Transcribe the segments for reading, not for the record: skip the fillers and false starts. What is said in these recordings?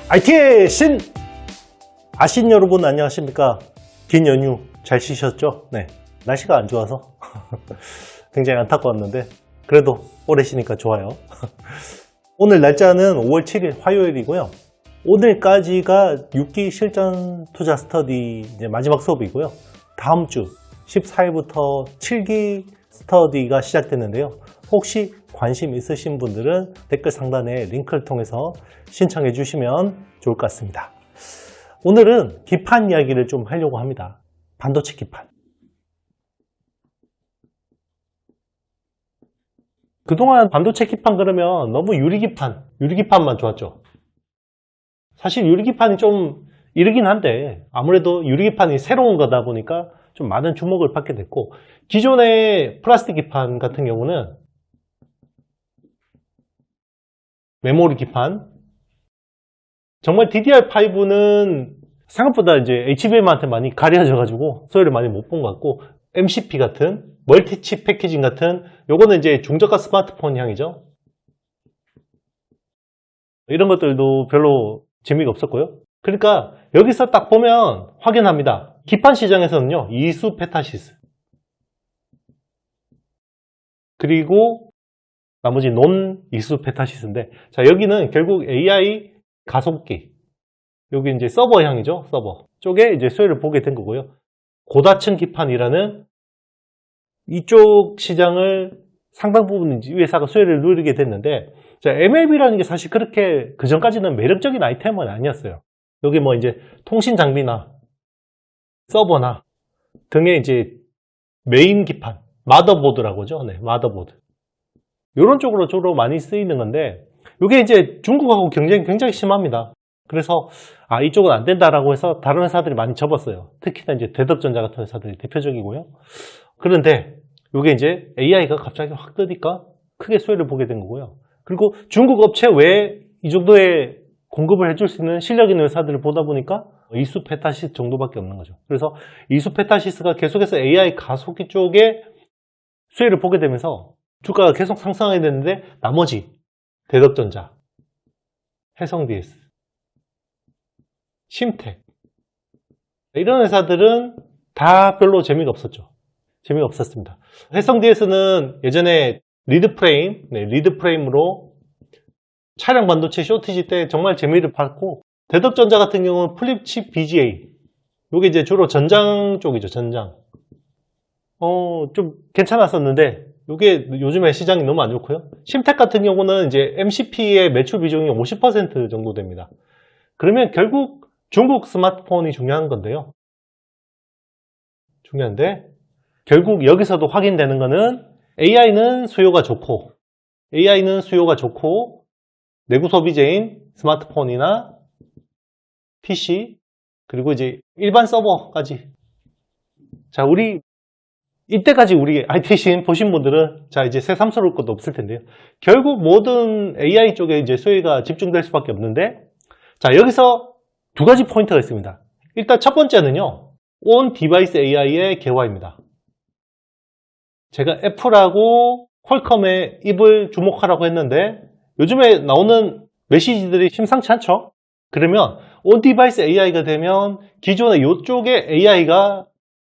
IT의 신! 아신 여러분 안녕하십니까? 긴 연휴 잘 쉬셨죠? 네, 날씨가 안 좋아서 굉장히 안타까웠는데 그래도 오래 쉬니까 좋아요. 오늘 날짜는 5월 7일 화요일이고요. 오늘까지가 6기 실전 투자 스터디 이제 마지막 수업이고요. 다음 주 14일부터 7기 스터디가 시작됐는데요. 혹시 관심 있으신 분들은 댓글 상단에 링크를 통해서 신청해 주시면 좋을 것 같습니다. 오늘은 기판 이야기를 좀 하려고 합니다. 반도체 기판. 그동안 반도체 기판 그러면 너무 유리기판만 좋았죠. 사실 유리기판이 좀 이르긴 한데 아무래도 유리기판이 새로운 거다 보니까 좀 많은 주목을 받게 됐고, 기존의 플라스틱 기판 같은 경우는 메모리 기판, 정말 DDR5는 생각보다 이제 HBM한테 많이 가려져 가지고 소리를 많이 못 본 것 같고, MCP 같은 멀티칩 패키징 같은 요거는 이제 중저가 스마트폰 향이죠. 이런 것들도 별로 재미가 없었고요. 그러니까 여기서 딱 보면 확연합니다. 기판 시장에서는요, 이수 페타시스 그리고 나머지 논 이수 페타시스인데, 자, 여기는 결국 AI 가속기, 여기 이제 서버향이죠. 서버 쪽에 이제 수혜를 보게 된 거고요. 고다층 기판이라는 이쪽 시장을 상당 부분 이 회사가 수혜를 누리게 됐는데, 자, MLB라는 게 사실 그렇게 그 전까지는 매력적인 아이템은 아니었어요. 여기 뭐 이제 통신 장비나 서버나 등의 이제 메인 기판, 마더보드라고 하죠. 네, 마더보드. 이런 쪽으로 주로 많이 쓰이는 건데, 이게 이제 중국하고 경쟁이 굉장히 심합니다. 그래서 이쪽은 안 된다라고 해서 다른 회사들이 많이 접었어요. 특히나 이제 대덕전자 같은 회사들이 대표적이고요. 그런데 이게 이제 AI가 갑자기 확 뜨니까 크게 수혜를 보게 된 거고요. 그리고 중국 업체 외에 이 정도의 공급을 해줄 수 있는 실력 있는 회사들을 보다 보니까 이수 페타시스 정도밖에 없는 거죠. 그래서 이수 페타시스가 계속해서 AI 가속기 쪽에 수혜를 보게 되면서 주가가 계속 상승하게 됐는데, 나머지 대덕전자, 해성DS, 심텍 이런 회사들은 다 별로 재미가 없었죠. 재미가 없었습니다. 해성DS는 예전에 리드프레임으로 차량 반도체 쇼티지 때 정말 재미를 봤고, 대덕전자 같은 경우는 플립칩 BGA, 이게 이제 주로 전장 쪽이죠. 전장. 좀 괜찮았었는데 이게 요즘에 시장이 너무 안 좋고요. 심텍 같은 경우는 이제 MCP의 매출 비중이 50% 정도 됩니다. 그러면 결국 중국 스마트폰이 중요한 건데요. 중요한데 결국 여기서도 확인되는 거는 AI는 수요가 좋고 내구 소비재인 스마트폰이나 PC, 그리고 이제 일반 서버까지. 자, 이때까지 우리 IT신 보신 분들은 자, 이제 새삼스러울 것도 없을 텐데요. 결국 모든 AI 쪽에 이제 수혜가 집중될 수밖에 없는데, 자, 여기서 두 가지 포인트가 있습니다. 일단 첫 번째는요, 온 디바이스 AI의 개화입니다. 제가 애플하고 퀄컴의 입을 주목하라고 했는데 요즘에 나오는 메시지들이 심상치 않죠? 그러면 온 디바이스 AI가 되면 기존의 이쪽에 AI가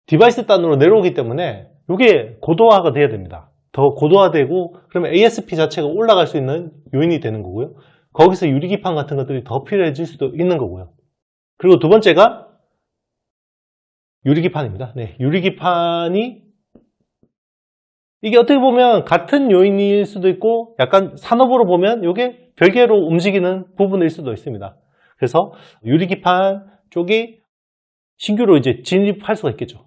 디바이스 단으로 내려오기 때문에 이게 고도화가 돼야 됩니다. 더 고도화되고 그러면 ASP 자체가 올라갈 수 있는 요인이 되는 거고요. 거기서 유리기판 같은 것들이 더 필요해질 수도 있는 거고요. 그리고 두 번째가 유리기판입니다. 네, 유리기판이 이게 어떻게 보면 같은 요인일 수도 있고 약간 산업으로 보면 이게 별개로 움직이는 부분일 수도 있습니다. 그래서 유리기판 쪽이 신규로 이제 진입할 수가 있겠죠.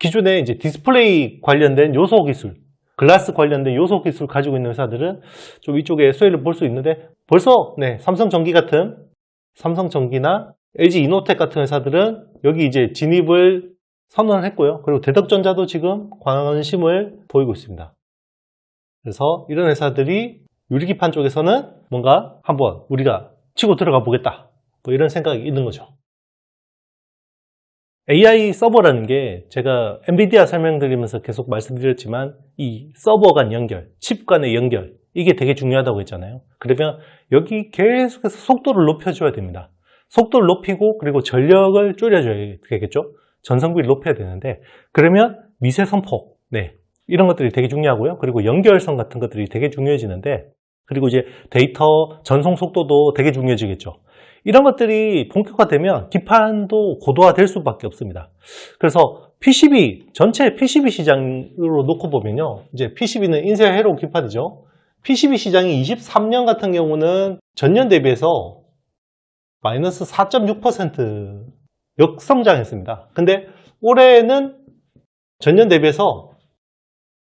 기존에 이제 디스플레이 관련된 요소 기술, 글라스 관련된 요소 기술 가지고 있는 회사들은 좀 이쪽에 수혜를 볼 수 있는데, 벌써 네, 삼성전기나 LG 이노텍 같은 회사들은 여기 이제 진입을 선언했고요. 그리고 대덕전자도 지금 관심을 보이고 있습니다. 그래서 이런 회사들이 유리기판 쪽에서는 뭔가 한번 우리가 치고 들어가 보겠다, 뭐 이런 생각이 있는 거죠. AI 서버라는 게 제가 엔비디아 설명드리면서 계속 말씀드렸지만 이 서버 간 연결, 칩 간의 연결, 이게 되게 중요하다고 했잖아요. 그러면 여기 계속해서 속도를 높여줘야 됩니다. 속도를 높이고 그리고 전력을 줄여줘야 되겠죠. 전성비를 높여야 되는데 그러면 미세 선폭, 이런 것들이 되게 중요하고요. 그리고 연결성 같은 것들이 되게 중요해지는데 그리고 이제 데이터 전송 속도도 되게 중요해지겠죠. 이런 것들이 본격화되면 기판도 고도화될 수밖에 없습니다. 그래서 PCB, 전체 PCB 시장으로 놓고 보면요. 이제 PCB는 인쇄 회로 기판이죠. PCB 시장이 23년 같은 경우는 전년 대비해서 마이너스 4.6% 역성장했습니다. 근데 올해는 전년 대비해서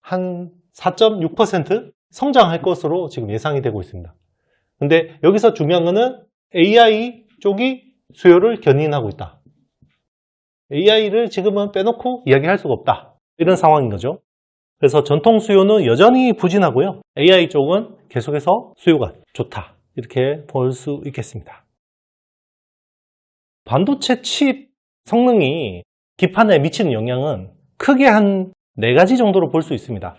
한 4.6% 성장할 것으로 지금 예상이 되고 있습니다. 근데 여기서 중요한 거는 AI 쪽이 수요를 견인하고 있다. AI를 지금은 빼놓고 이야기할 수가 없다. 이런 상황인 거죠. 그래서 전통 수요는 여전히 부진하고요. AI 쪽은 계속해서 수요가 좋다. 이렇게 볼 수 있겠습니다. 반도체 칩 성능이 기판에 미치는 영향은 크게 한 4가지 정도로 볼 수 있습니다.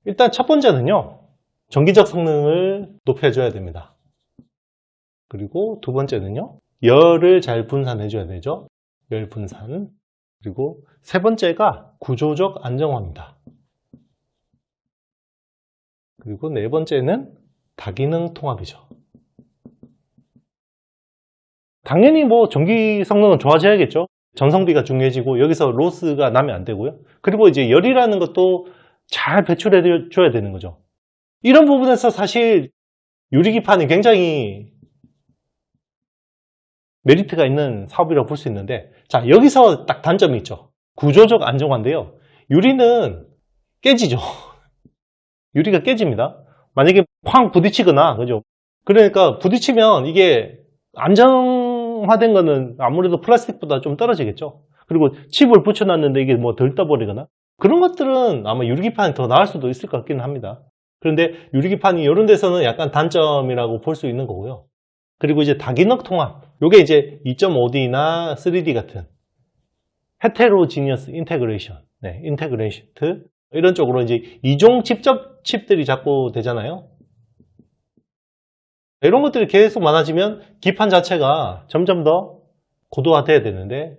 일단 첫 번째는요. 전기적 성능을 높여줘야 됩니다. 그리고 두 번째는요. 열을 잘 분산해줘야 되죠. 열 분산. 그리고 세 번째가 구조적 안정화입니다. 그리고 네 번째는 다기능 통합이죠. 당연히 뭐 전기 성능은 좋아져야겠죠. 전성비가 중요해지고 여기서 로스가 나면 안 되고요. 그리고 이제 열이라는 것도 잘 배출해 줘야 되는 거죠. 이런 부분에서 사실 유리기판이 굉장히 메리트가 있는 사업이라고 볼 수 있는데, 자, 여기서 딱 단점이 있죠. 구조적 안정화인데요. 유리는 깨지죠. 유리가 깨집니다. 만약에 쾅 부딪히거나, 그죠? 그러니까 부딪히면 이게 안정화된 거는 아무래도 플라스틱보다 좀 떨어지겠죠. 그리고 칩을 붙여놨는데 이게 뭐 덜 떠버리거나 그런 것들은 아마 유리기판이 더 나을 수도 있을 것 같기는 합니다. 그런데 유리기판이 이런 데서는 약간 단점이라고 볼 수 있는 거고요. 그리고 이제 다기능 통합, 요게 이제 2.5D나 3D 같은 헤테로지니어스 인테그레이션, 인테그레이션 이런 쪽으로 이제 이종 직접 칩들이 자꾸 되잖아요. 이런 것들이 계속 많아지면 기판 자체가 점점 더 고도화돼야 되는데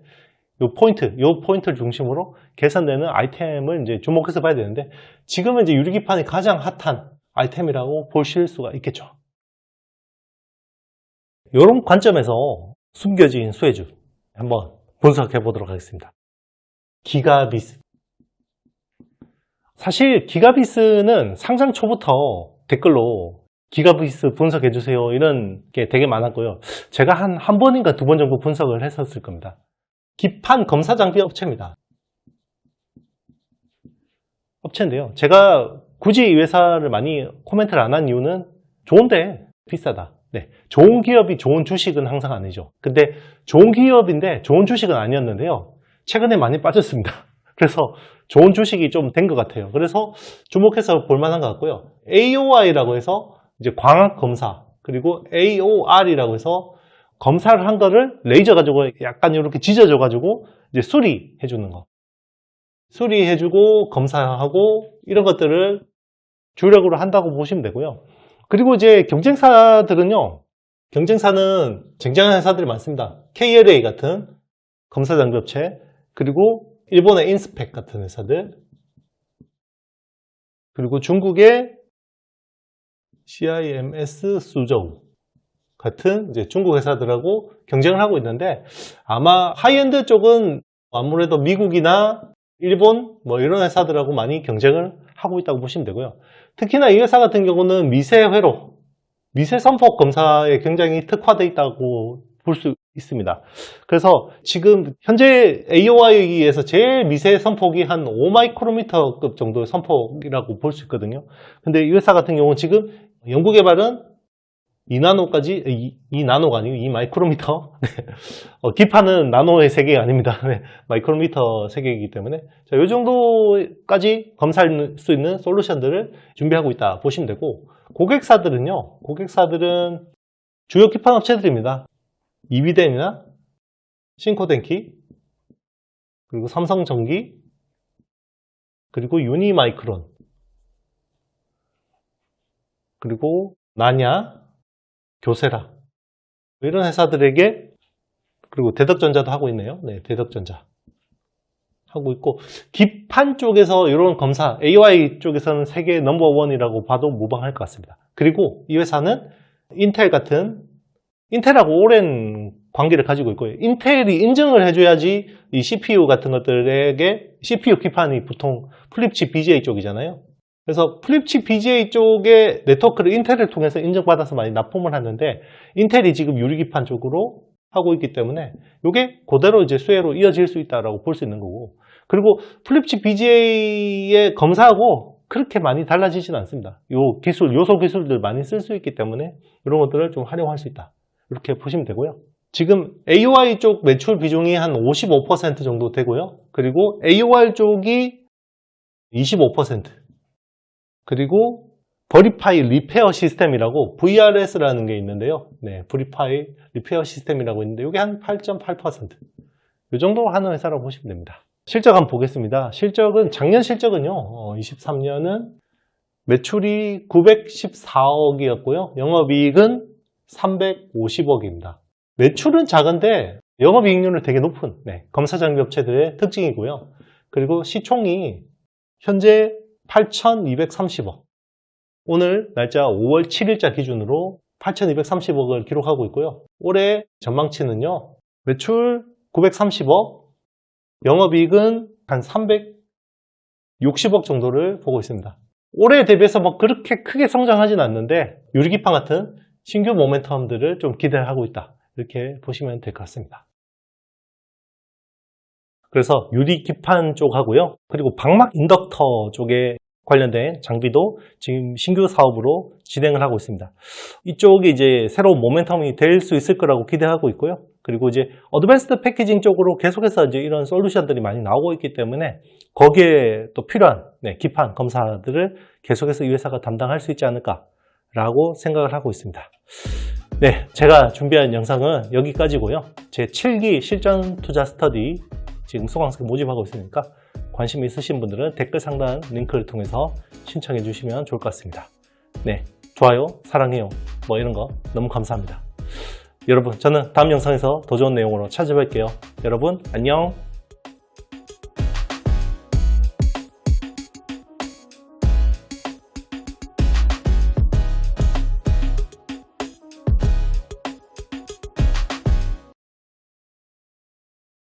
요 포인트를 중심으로 개선되는 아이템을 이제 주목해서 봐야 되는데 지금은 이제 유리기판이 가장 핫한 아이템이라고 보실 수가 있겠죠. 이런 관점에서 숨겨진 수혜주 한번 분석해 보도록 하겠습니다. 기가비스. 사실 기가비스는 상장 초부터 댓글로 기가비스 분석해 주세요 이런 게 되게 많았고요. 제가 한 번인가 두 번 정도 분석을 했었을 겁니다. 기판 검사 장비 업체입니다. 업체인데요. 제가 굳이 이 회사를 많이 코멘트를 안 한 이유는 좋은데 비싸다. 좋은 기업이 좋은 주식은 항상 아니죠. 근데 좋은 기업인데 좋은 주식은 아니었는데요. 최근에 많이 빠졌습니다. 그래서 좋은 주식이 좀 된 것 같아요. 그래서 주목해서 볼 만한 것 같고요. AOI라고 해서 이제 광학 검사, 그리고 AOR이라고 해서 검사를 한 거를 레이저 가지고 약간 이렇게 지져줘 가지고 이제 수리해 주는 거. 수리해 주고 검사하고 이런 것들을 주력으로 한다고 보시면 되고요. 그리고 이제 경쟁사들은요. 경쟁사는 쟁쟁한 회사들이 많습니다. KLA 같은 검사 장비 업체, 그리고 일본의 인스펙 같은 회사들, 그리고 중국의 CIMS 수저우 같은 이제 중국 회사들하고 경쟁을 하고 있는데 아마 하이엔드 쪽은 아무래도 미국이나 일본 뭐 이런 회사들하고 많이 경쟁을 하고 있다고 보시면 되고요. 특히나 이 회사 같은 경우는 미세 회로, 미세 선폭 검사에 굉장히 특화되어 있다고 볼 수 있습니다. 그래서 지금 현재 AOI에서 제일 미세 선폭이 한 5마이크로미터급 정도의 선폭이라고 볼 수 있거든요. 근데 이 회사 같은 경우는 지금 연구개발은 2나노까지, 2나노가 아니고 2마이크로미터. 기판은 나노의 세계가 아닙니다. 마이크로미터 세계이기 때문에. 자, 이 정도까지 검사할 수 있는 솔루션들을 준비하고 있다 보시면 되고, 고객사들은요, 고객사들은 주요 기판 업체들입니다. 이비덴이나 싱코덴키, 그리고 삼성전기, 그리고 유니마이크론, 그리고 나냐, 교세라 이런 회사들에게, 그리고 대덕전자도 하고 있네요. 네, 대덕전자 하고 있고, 기판 쪽에서 이런 검사, AOI 쪽에서는 세계 넘버원이라고 봐도 무방할 것 같습니다. 그리고 이 회사는 인텔하고 오랜 관계를 가지고 있고요. 인텔이 인증을 해줘야지 이 CPU 같은 것들에게, CPU 기판이 보통 플립칩 BGA 쪽이잖아요. 그래서 플립칩 BGA 쪽의 네트워크를 인텔을 통해서 인증받아서 많이 납품을 하는데, 인텔이 지금 유리기판 쪽으로 하고 있기 때문에 이게 그대로 이제 수혜로 이어질 수 있다고 볼 수 있는 거고, 그리고 플립칩 BGA의 검사하고 그렇게 많이 달라지진 않습니다. 요 기술, 요소 기술들 많이 쓸 수 있기 때문에 이런 것들을 좀 활용할 수 있다, 이렇게 보시면 되고요. 지금 AOI 쪽 매출 비중이 한 55% 정도 되고요. 그리고 AOR 쪽이 25%. 그리고 버리파이 리페어 시스템이라고 VRS라는 게 있는데요. 네, 버리파이 리페어 시스템이라고 있는데 이게 한 8.8%. 이 정도 하는 회사라고 보시면 됩니다. 실적 한번 보겠습니다. 실적은, 작년 실적은요, 23년은 매출이 914억이었고요. 영업이익은 350억입니다. 매출은 작은데 영업이익률은 되게 높은, 검사장비 업체들의 특징이고요. 그리고 시총이 현재 8,230억. 오늘 날짜 5월 7일자 기준으로 8,230억을 기록하고 있고요. 올해 전망치는요, 매출 930억, 영업이익은 한 360억 정도를 보고 있습니다. 올해 대비해서 뭐 그렇게 크게 성장하진 않는데 유리기판 같은 신규 모멘텀들을 좀 기대하고 있다, 이렇게 보시면 될 것 같습니다. 그래서 유리기판 쪽하고요, 그리고 방막 인덕터 쪽에 관련된 장비도 지금 신규 사업으로 진행을 하고 있습니다. 이쪽이 이제 새로운 모멘텀이 될 수 있을 거라고 기대하고 있고요. 그리고 이제 어드밴스드 패키징 쪽으로 계속해서 이제 이런 솔루션들이 많이 나오고 있기 때문에 거기에 또 필요한 기판 검사들을 계속해서 이 회사가 담당할 수 있지 않을까라고 생각을 하고 있습니다. 네, 제가 준비한 영상은 여기까지고요. 제 7기 실전 투자 스터디 지금 수강생 모집하고 있으니까 관심 있으신 분들은 댓글 상단 링크를 통해서 신청해 주시면 좋을 것 같습니다. 네, 좋아요, 사랑해요, 뭐 이런 거 너무 감사합니다. 여러분, 저는 다음 영상에서 더 좋은 내용으로 찾아뵐게요. 여러분, 안녕.